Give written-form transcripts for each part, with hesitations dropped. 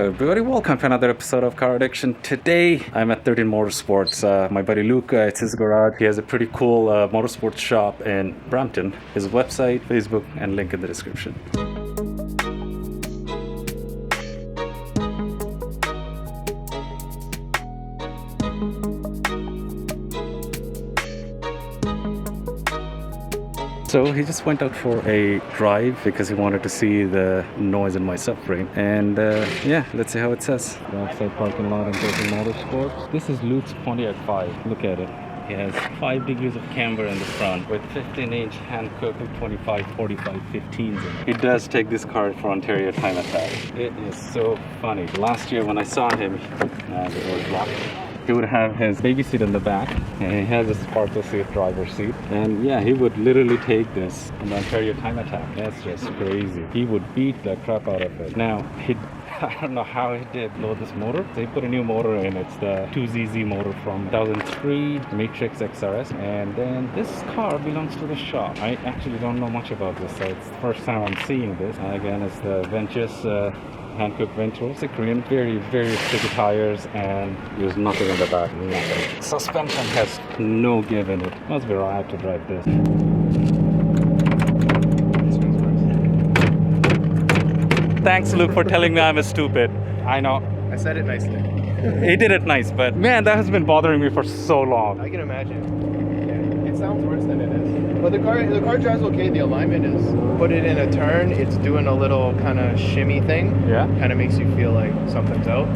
Hello everybody, welcome to another episode of Car Addiction. Today I'm at 13 Motorsports. My buddy Luke, it's his garage. He has a pretty cool motorsports shop in Brampton. His website, Facebook, and link in the description. So he just went out for a drive because he wanted to see the noise in my subframe. And yeah, let's see how it says. The outside parking lot in 13 Motorsports. This is Luke's Pontiac 5. Look at it. He has 5 degrees of camber in the front with 15-inch hand-cooked 25, 45, 15s in it. He does take this car for Ontario time attack. It is so funny. Last year when I saw him, it was locked. He would have his baby seat in the back, and he has a sparkle seat, driver's seat. And yeah, he would literally take this on the Ontario time attack. That's just crazy. He would beat the crap out of it. Now, I don't know how he did load this motor. They put a new motor in. It's the 2ZZ motor from 2003 Matrix XRS. And then this car belongs to the shop. I actually don't know much about this, so it's the first time I'm seeing this. Again, it's the Ventus hand-cooked ventures, the Korean, very sticky tires, and there's nothing in the back, nothing. Suspension has no give in it. Must be right to drive this. Thanks, Luke, for telling me I'm stupid. I know. I said it nicely. He did it nice, but man, that has been bothering me for so long. I can imagine. Yeah, it sounds worse than it is. But the car drives okay. The alignment is. Put it in a turn, it's doing a little kind of shimmy thing. Yeah. Kind of makes you feel like something's out.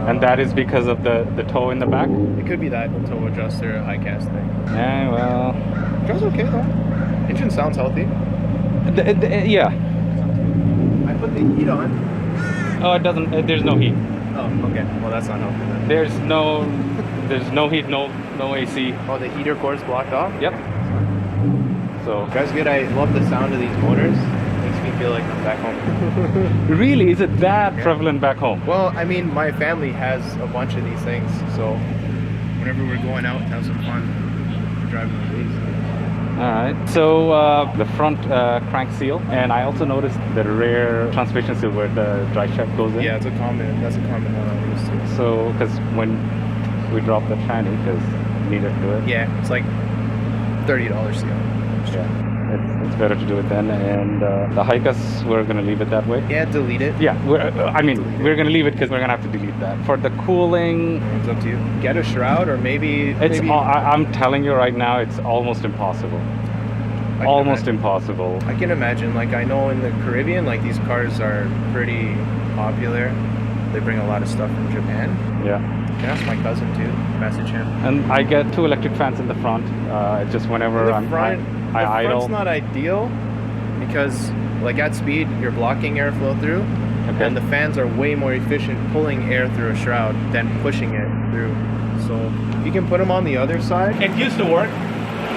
And that is because of the toe in the back? It could be that toe adjuster, high cast thing. Yeah, well. Drives okay though. Engine sounds healthy. Yeah. I put the heat on. Oh, it doesn't. There's no heat. Oh, okay. Well, that's not helpful then. There's no heat, no AC. Oh, the heater core's blocked off? Yep. So Guys, good. I love the sound of these motors. Makes me feel like I'm back home. Really, is it that prevalent back home? Well, I mean, my family has a bunch of these things, so whenever we're going out to have some fun, we're driving with these. All right. So the front crank seal, and I also noticed the rear transmission seal where the drive shaft goes in. Yeah, that's a common one I use too. So, because when we dropped the tranny, because we needed to do it. Yeah, it's like $30 seal. Yeah, it's better to do it then. And the Hikas, we're gonna leave it that way. Yeah, delete it. Yeah, we're gonna leave it because we're gonna have to delete that. For the cooling, It's up to you. Get a shroud or maybe. I'm telling you right now, it's almost impossible. Almost impossible. I can imagine. Like, I know in the Caribbean, like, these cars are pretty popular. They bring a lot of stuff from Japan. Yeah. You can ask my cousin too. Message him. And I get 2 electric fans in the front. Just whenever I idle. Front's not ideal because, like, at speed, you're blocking airflow through, and the fans are way more efficient pulling air through a shroud than pushing it through. So you can put them on the other side. It used to work.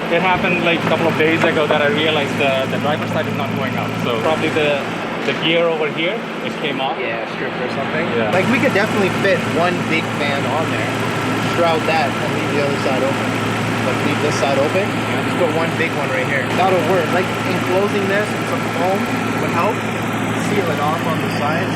It happened like a couple of days ago that I realized the driver's side is not going up. So probably the gear over here, it came off. Yeah, stripped or something. Yeah. Like, we could definitely fit one big fan on there, shroud that, and leave the other side open. Like, leave this side open, and just put one big one right here. That'll work. Like, enclosing this with some foam would help. Seal it off on the sides,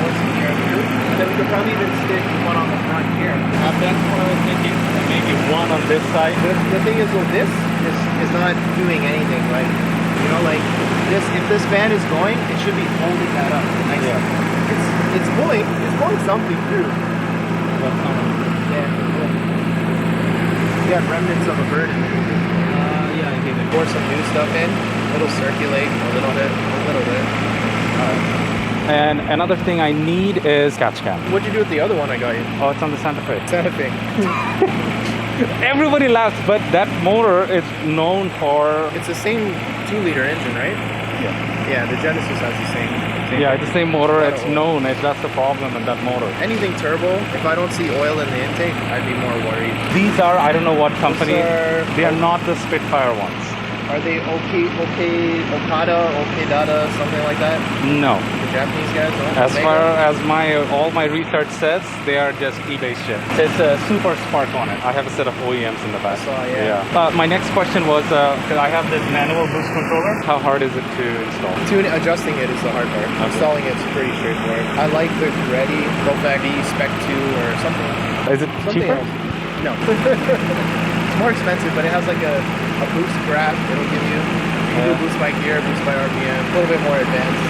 force the air through. And then we could probably even stick one on the front here. That's what I was thinking. Maybe one on this side. The thing is, though, this is not doing anything, right? You know, like, this, if this fan is going, it should be holding that up nicely. Yeah. It's pulling something through. Yeah. You got remnants of a bird in there. Yeah, I gave it. Pour some new stuff in. It'll circulate a little bit. And another thing I need is catch cam. What'd you do with the other one I got you? Oh, it's on the Santa Fe. Santa Fe. Everybody laughs, but that motor is known for... It's the same 2-liter engine, right? Yeah. Yeah, the Genesis has the same. Yeah, it's the same motor. It's known. That's the problem in that motor. Anything turbo, if I don't see oil in the intake, I'd be more worried. These are, I don't know what company. They are not the Spitfire ones. Are they Okada, Okadata, something like that? No. The Japanese guys? No? As Omega? far as all my research says, they are just eBay shit. It says Super Spark on it. I have a set of OEMs in the back. I saw, yeah. My next question was, I have this manual boost controller. How hard is it to install? Adjusting it is the hard part. Okay. Installing it's pretty straightforward. I like the Ready Profac V Spec 2 or something. Is it cheaper? Else. No. It's more expensive, but it has like a boost graph it'll give you. You can do boost by gear, boost by RPM, a little bit more advanced.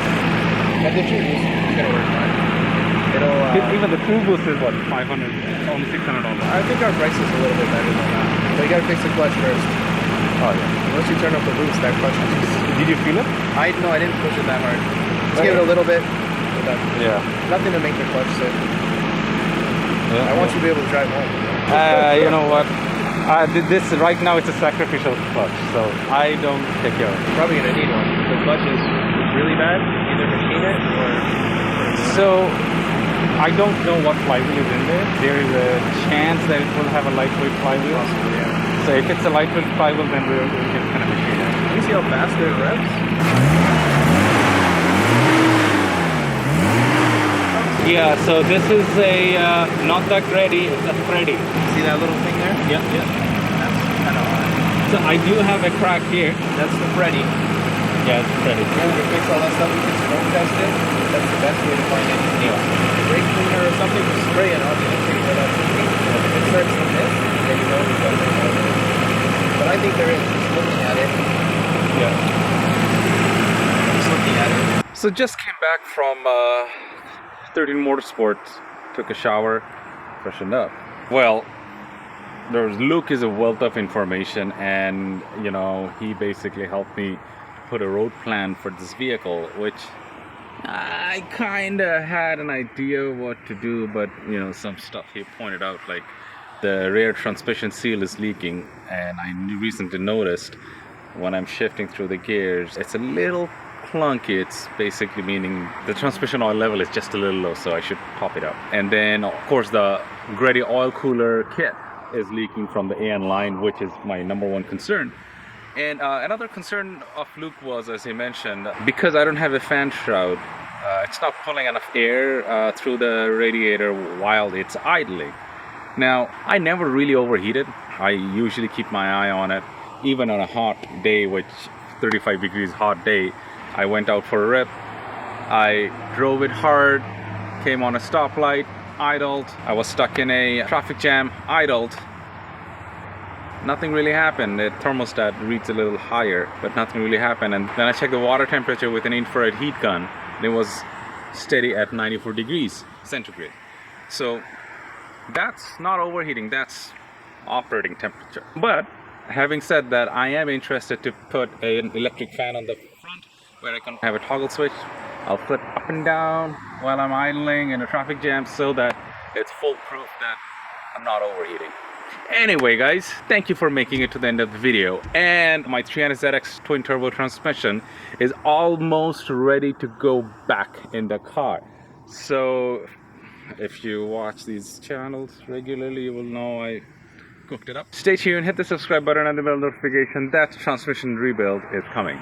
That did your boost, it's gonna work fine. It'll even the true boost is what, $500, only $600. I think our price is a little bit better than that. But you gotta fix the clutch first. Oh yeah. Once you turn up the boost, that clutch is just... Did you feel it? I didn't push it that hard. Just give it a little bit. Yeah. Nothing to make the clutch sit. I want you to be able to drive home. You know what? This right now it's a sacrificial clutch, so I don't take care of it. Probably gonna need one. The clutch is really bad. Either machine it or. So I don't know what flywheel is in there. There is a chance that it will have a lightweight flywheel. Possibly, yeah. So if it's a lightweight flywheel, then we'll get kind of machine it. Can you see how fast it revs? Yeah, so this is a not that ready, it's a Freddy. See that little thing there? Yeah. That's kind of odd. So I do have a crack here. That's the Freddy. Yeah, it's Freddy. Yeah, we can fix all that stuff. We can smoke test it. That's the best way to find it. Brake cleaner or something, just spray it on the intake for that system. If it starts to miss, then you know it's something wrong. But I think there is, just looking at it. Yeah. Just looking at it. So just came back from 13 Motorsports, took a shower, freshened up. Well, Luke is a wealth of information, and you know, he basically helped me put a road plan for this vehicle, which I kind of had an idea what to do, but you know, some stuff he pointed out, like the rear transmission seal is leaking, and I recently noticed when I'm shifting through the gears, it's a little clunky. It's basically meaning the transmission oil level is just a little low, so I should top it up. And then of course the Grady oil cooler kit is leaking from the AN line, which is my #1 concern. And another concern of Luke was, as he mentioned, because I don't have a fan shroud, it's not pulling enough air through the radiator while it's idling. Now, I never really overheated. I usually keep my eye on it, even on a hot day, which 35 degrees hot day. I went out for a rip, I drove it hard, came on a stoplight, idled, I was stuck in a traffic jam, idled. Nothing really happened. The thermostat reads a little higher, but nothing really happened. And then I checked the water temperature with an infrared heat gun, and it was steady at 94 degrees centigrade. So that's not overheating, that's operating temperature. But having said that, I am interested to put an electric fan on the front where I can have a toggle switch. I'll flip up and down while I'm idling in a traffic jam so that it's foolproof that I'm not overheating. Anyway guys, thank you for making it to the end of the video. And my 300ZX twin turbo transmission is almost ready to go back in the car. So if you watch these channels regularly, you will know I cooked it up. Stay tuned, hit the subscribe button and the bell notification that transmission rebuild is coming.